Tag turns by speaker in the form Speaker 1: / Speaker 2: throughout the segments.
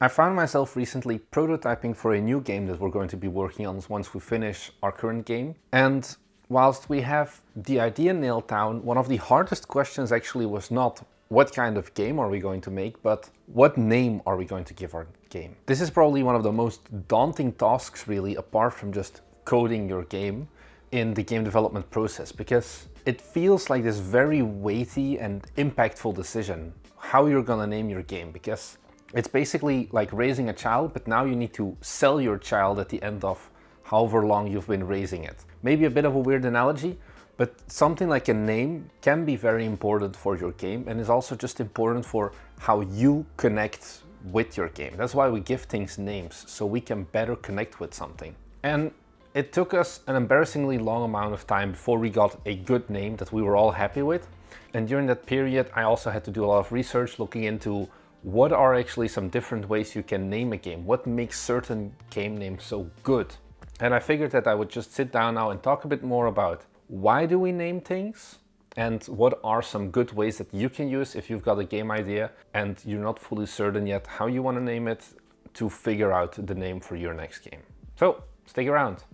Speaker 1: I found myself recently prototyping for a new game that we're going to be working on once we finish our current game. And whilst we have the idea nailed down, one of the hardest questions actually was not what kind of game are we going to make, but what name are we going to give our game? This is probably one of the most daunting tasks really, apart from just coding your game in the game development process, because it feels like this very weighty and impactful decision how you're gonna name your game, because it's basically like raising a child, but now you need to sell your child at the end of however long you've been raising it. Maybe a bit of a weird analogy, but something like a name can be very important for your game and is also just important for how you connect with your game. That's why we give things names, so we can better connect with something. And it took us an embarrassingly long amount of time before we got a good name that we were all happy with. And during that period, I also had to do a lot of research looking into what are actually some different ways you can name a game? What makes certain game names so good? And I figured that I would just sit down now and talk a bit more about why do we name things? And what are some good ways that you can use if you've got a game idea and you're not fully certain yet how you want to name it, to figure out the name for your next game. So stick around.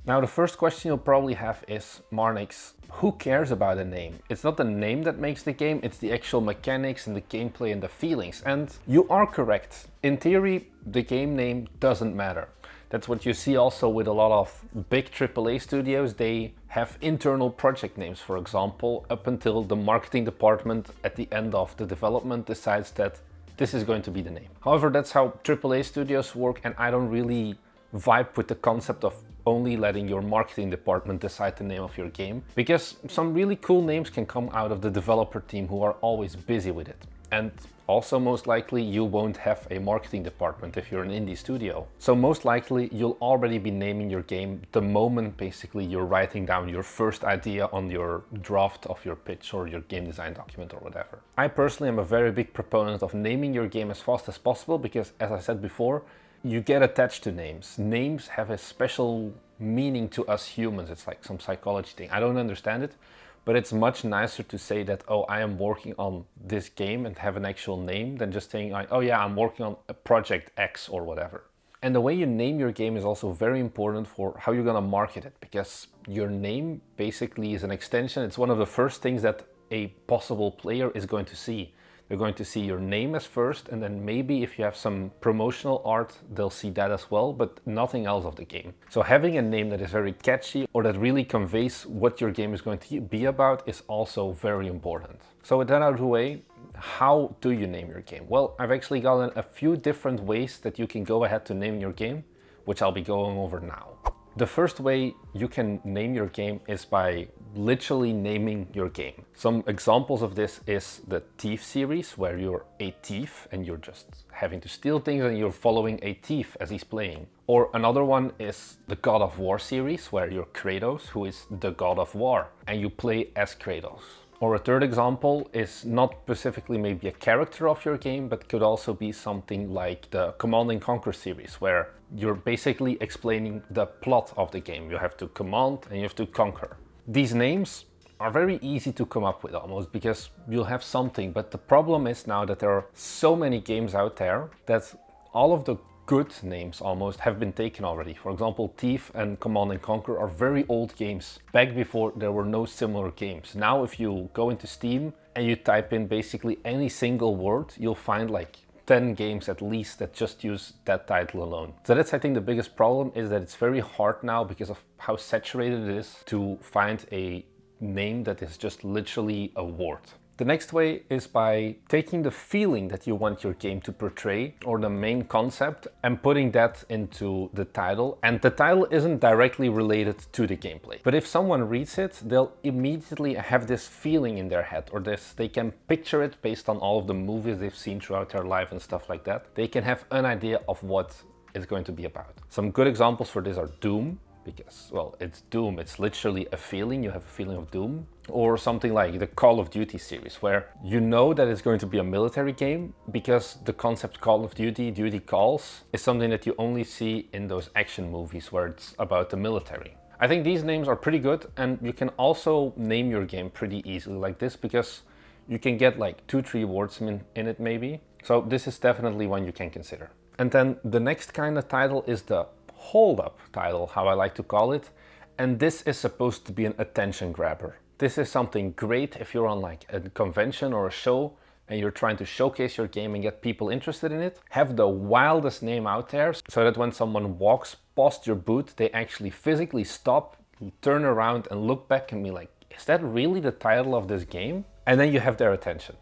Speaker 1: Now the first question you'll probably have is, Marnix, who cares about a name? It's not the name that makes the game, it's the actual mechanics and the gameplay and the feelings. And you are correct. In theory, the game name doesn't matter. That's what you see also with a lot of big AAA studios. They have internal project names, for example, up until the marketing department at the end of the development decides that this is going to be the name. However, that's how AAA studios work, and I don't really vibe with the concept of only letting your marketing department decide the name of your game, because some really cool names can come out of the developer team who are always busy with it. And also most likely you won't have a marketing department if you're an indie studio. So most likely you'll already be naming your game the moment basically you're writing down your first idea on your draft of your pitch or your game design document or whatever. I personally am a very big proponent of naming your game as fast as possible because, as I said before, you get attached to names. Names have a special meaning to us humans. It's like some psychology thing. I don't understand it, but it's much nicer to say that, oh, I am working on this game and have an actual name than just saying, like, oh yeah, I'm working on a project X or whatever. And the way you name your game is also very important for how you're gonna market it, because your name basically is an extension. It's one of the first things that a possible player is going to see. They're going to see your name as first, and then maybe if you have some promotional art, they'll see that as well, but nothing else of the game. So having a name that is very catchy or that really conveys what your game is going to be about is also very important. So with that out of the way, how do you name your game? Well, I've actually gotten a few different ways that you can go ahead to name your game, which I'll be going over now. The first way you can name your game is by literally naming your game. Some examples of this is the Thief series, where you're a thief and you're just having to steal things and you're following a thief as he's playing. Or another one is the God of War series, where you're Kratos, who is the God of War, and you play as Kratos. Or a third example is not specifically maybe a character of your game, but could also be something like the Command & Conquer series, where you're basically explaining the plot of the game. You have to command and you have to conquer. These names are very easy to come up with almost, because you'll have something, but the problem is now that there are so many games out there that all of the good names almost have been taken already. For example, Thief and Command & Conquer are very old games, back before there were no similar games. Now if you go into Steam and you type in basically any single word, you'll find like 10 games at least that just use that title alone. So that's, I think, the biggest problem, is that it's very hard now, because of how saturated it is, to find a name that is just literally a word. The next way is by taking the feeling that you want your game to portray, or the main concept, and putting that into the title. And the title isn't directly related to the gameplay, but if someone reads it, they'll immediately have this feeling in their head, or they can picture it based on all of the movies they've seen throughout their life and stuff like that. They can have an idea of what it's going to be about. Some good examples for this are Doom, because, well, it's Doom, it's literally a feeling, you have a feeling of doom. Or something like the Call of Duty series, where you know that it's going to be a military game, because the concept Call of Duty, Duty Calls, is something that you only see in those action movies where it's about the military. I think these names are pretty good, and you can also name your game pretty easily like this, because you can get like 2-3 words in it maybe. So this is definitely one you can consider. And then the next kind of title is the hold up title, how I like to call it. And this is supposed to be an attention grabber. This is something great if you're on like a convention or a show and you're trying to showcase your game and get people interested in it. Have the wildest name out there so that when someone walks past your booth, they actually physically stop, turn around and look back and be like, is that really the title of this game? And then you have their attention.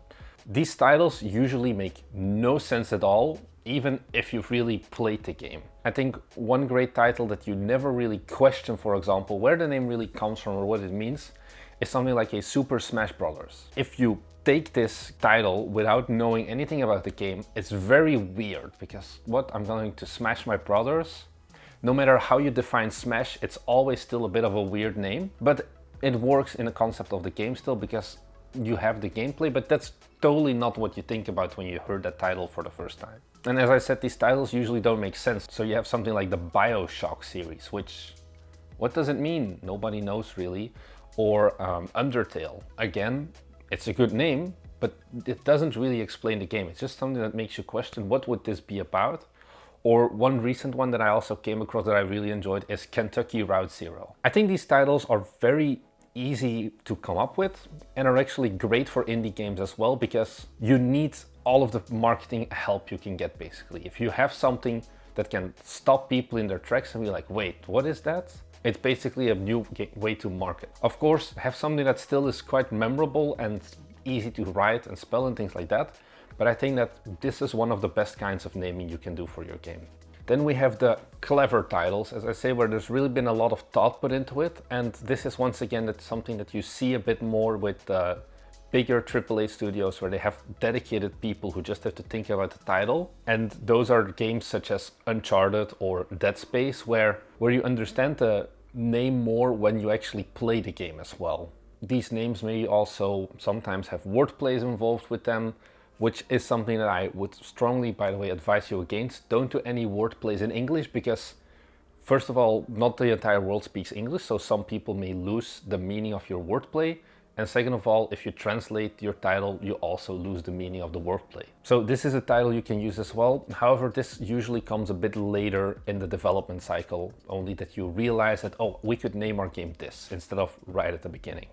Speaker 1: These titles usually make no sense at all, even if you've really played the game. I think one great title that you never really question, for example, where the name really comes from or what it means, is something like a Super Smash Bros. If you take this title without knowing anything about the game, it's very weird because what, I'm going to smash my brothers? No matter how you define Smash, it's always still a bit of a weird name, but it works in the concept of the game still because you have the gameplay, but that's totally not what you think about when you heard that title for the first time. And as I said, these titles usually don't make sense. So you have something like the BioShock series, which, what does it mean? Nobody knows really. Or Undertale. Again, it's a good name, but it doesn't really explain the game. It's just something that makes you question, what would this be about? Or one recent one that I also came across that I really enjoyed is Kentucky Route Zero. I think these titles are very easy to come up with and are actually great for indie games as well, because you need all of the marketing help you can get basically. If you have something that can stop people in their tracks and be like, wait, what is that? It's basically a new way to market. Of course, have something that still is quite memorable and easy to write and spell and things like that. But I think that this is one of the best kinds of naming you can do for your game. Then we have the clever titles, as I say, where there's really been a lot of thought put into it. And this is once again, that's something that you see a bit more with bigger AAA studios where they have dedicated people who just have to think about the title. And those are games such as Uncharted or Dead Space, where you understand the name more when you actually play the game as well. These names may also sometimes have wordplays involved with them, which is something that I would strongly, by the way, advise you against. Don't do any wordplays in English because, first of all, not the entire world speaks English, so some people may lose the meaning of your wordplay. And second of all, if you translate your title, you also lose the meaning of the wordplay. So this is a title you can use as well. However, this usually comes a bit later in the development cycle, only that you realize that, oh, we could name our game this instead of right at the beginning.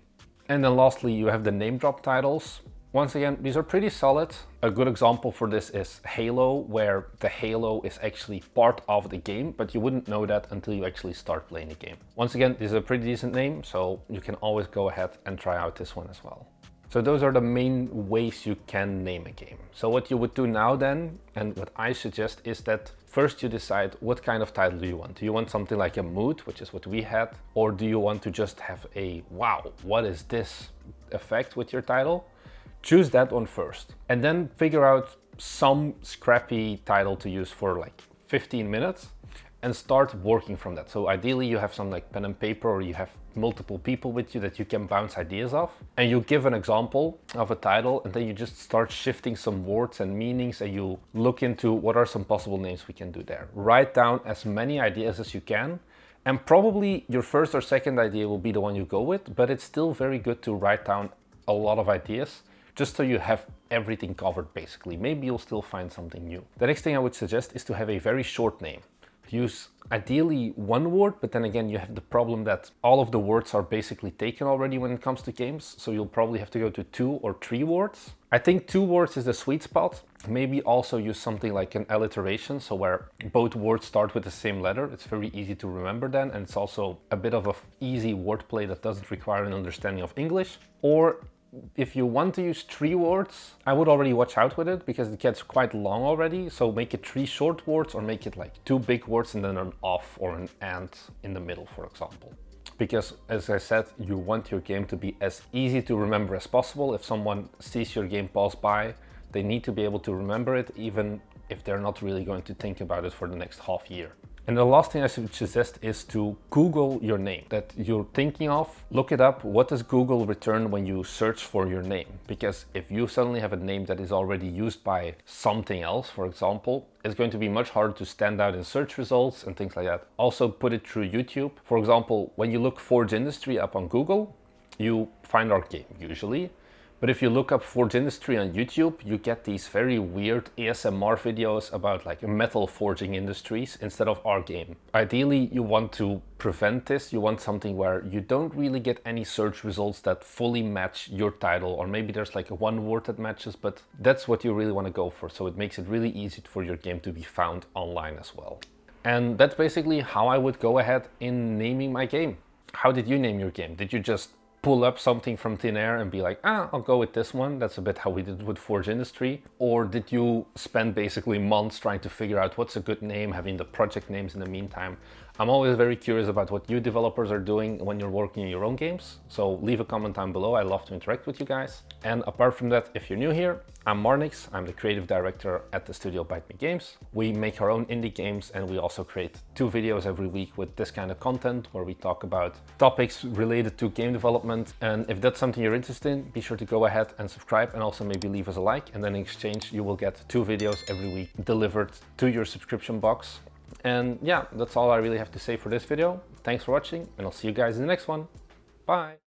Speaker 1: And then lastly, you have the name drop titles. Once again, these are pretty solid. A good example for this is Halo, where the Halo is actually part of the game, but you wouldn't know that until you actually start playing the game. Once again, this is a pretty decent name, so you can always go ahead and try out this one as well. So those are the main ways you can name a game. So what you would do now then, and what I suggest, is that first you decide what kind of title do you want. Do you want something like a mood, which is what we had, or do you want to just have a, wow, what is this effect with your title? Choose that one first and then figure out some scrappy title to use for like 15 minutes and start working from that. So ideally you have some like pen and paper, or you have multiple people with you that you can bounce ideas off, and you give an example of a title, and then you just start shifting some words and meanings, and you look into what are some possible names we can do there. Write down as many ideas as you can, and probably your first or second idea will be the one you go with, but it's still very good to write down a lot of ideas, just so you have everything covered basically. Maybe you'll still find something new. The next thing I would suggest is to have a very short name. Use ideally one word, but then again you have the problem that all of the words are basically taken already when it comes to games, so you'll probably have to go to 2 or 3 words. I think 2 words is the sweet spot. Maybe also use something like an alliteration, so where both words start with the same letter. It's very easy to remember then, and it's also a bit of an easy wordplay that doesn't require an understanding of English. Or if you want to use 3 words, I would already watch out with it because it gets quite long already. So make it 3 short words, or make it like 2 big words and then an off or an and in the middle, for example. Because as I said, you want your game to be as easy to remember as possible. If someone sees your game pass by, they need to be able to remember it, even if they're not really going to think about it for the next half year. And the last thing I should suggest is to Google your name that you're thinking of. Look it up. What does Google return when you search for your name? Because if you suddenly have a name that is already used by something else, for example, it's going to be much harder to stand out in search results and things like that. Also put it through YouTube. For example, when you look Forge Industry up on Google, you find our game usually. But if you look up Forge Industry on YouTube, you get these very weird ASMR videos about like metal forging industries instead of our game. Ideally, you want to prevent this. You want something where you don't really get any search results that fully match your title, or maybe there's like one word that matches, but that's what you really want to go for. So it makes it really easy for your game to be found online as well. And that's basically how I would go ahead in naming my game. How did you name your game? Did you just pull up something from thin air and be like, I'll go with this one? That's a bit how we did with Forge Industry. Or did you spend basically months trying to figure out what's a good name, having the project names in the meantime? I'm always very curious about what you developers are doing when you're working in your own games. So leave a comment down below. I love to interact with you guys. And apart from that, if you're new here, I'm Marnix. I'm the creative director at the studio Bite Me Games. We make our own indie games, and we also create 2 videos every week with this kind of content where we talk about topics related to game development. And if that's something you're interested in, be sure to go ahead and subscribe, and also maybe leave us a like. And then in exchange, you will get 2 videos every week delivered to your subscription box. And yeah, that's all I really have to say for this video. Thanks for watching, and I'll see you guys in the next one. Bye!